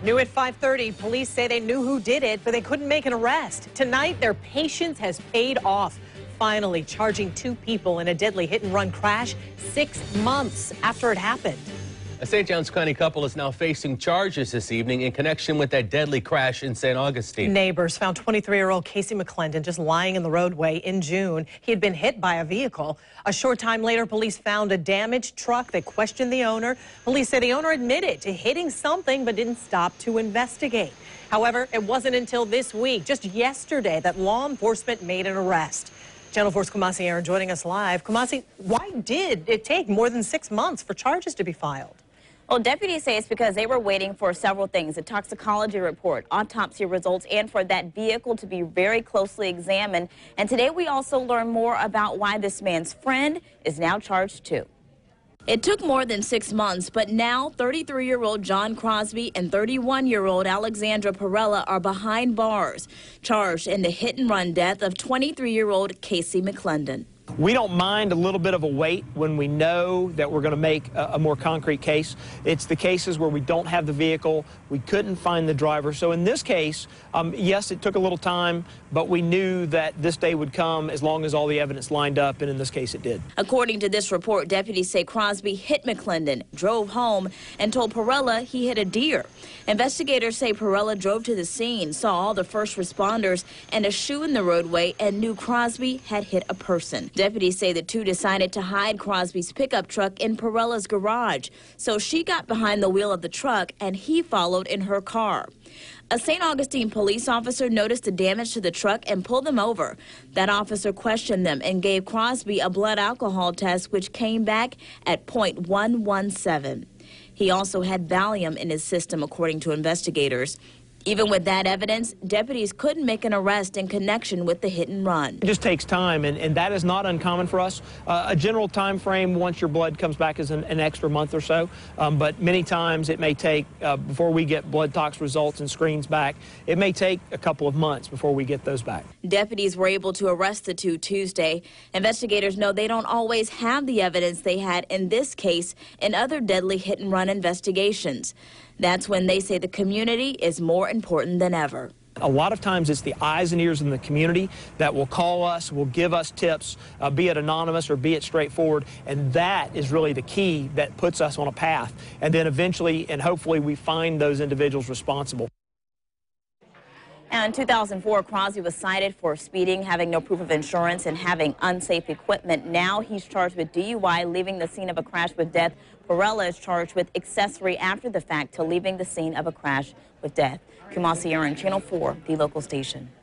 New at 5:30, police say they knew who did it, but they couldn't make an arrest. Tonight, their patience has paid off, finally charging 2 people in a deadly hit-and-run crash 6 months after it happened. A St. Johns County couple is now facing charges this evening in connection with that deadly crash in St. Augustine. Neighbors found 23-year-old Casey McClendon just lying in the roadway in June. He had been hit by a vehicle. A short time later, police found a damaged truck. They questioned the owner. Police say the owner admitted to hitting something but didn't stop to investigate. However, it wasn't until this week, just yesterday, that law enforcement made an arrest. Channel 4's Kumasi Aaron joining us live. Kumasi, why did it take more than 6 months for charges to be filed? Well, deputies say it's because they were waiting for several things: a toxicology report, autopsy results, and for that vehicle to be very closely examined. And today we also learn more about why this man's friend is now charged too. It took more than 6 months, but now 33-year-old John Crosby and 31-year-old Alexandra Perella are behind bars, charged in the hit-and-run death of 23-year-old Casey McClendon. We don't mind a little bit of a wait when we know that we're going to make a more concrete case. It's the cases where we don't have the vehicle, we couldn't find the driver. So in this case, yes, it took a little time, but we knew that this day would come as long as all the evidence lined up, and in this case it did. According to this report, deputies say Crosby hit McClendon, drove home, and told Perella he hit a deer. Investigators say Perella drove to the scene, saw all the first responders and a shoe in the roadway, and knew Crosby had hit a person. Deputies say the two decided to hide Crosby's pickup truck in Perella's garage. So she got behind the wheel of the truck and he followed in her car. A St. Augustine police officer noticed the damage to the truck and pulled them over. That officer questioned them and gave Crosby a blood alcohol test, which came back at .117. He also had Valium in his system, according to investigators. Even with that evidence, deputies couldn't make an arrest in connection with the hit and run. It just takes time, and that is not uncommon for us. A general time frame once your blood comes back is an extra month or so, but many times it may take, before we get blood tox results and screens back, it may take a couple of months before we get those back. Deputies were able to arrest the two Tuesday. Investigators know they don't always have the evidence they had in this case in other deadly hit and run investigations. That's when they say the community is more important than ever. A lot of times it's the eyes and ears in the community that will call us, will give us tips, be it anonymous or be it straightforward, and that is really the key that puts us on a path. And then eventually and hopefully we find those individuals responsible. Now, in 2004, Crosby was cited for speeding, having no proof of insurance, and having unsafe equipment. Now he's charged with DUI, leaving the scene of a crash with death. Perella is charged with accessory after the fact to leaving the scene of a crash with death. Kumasi Aaron, Channel 4, the local station.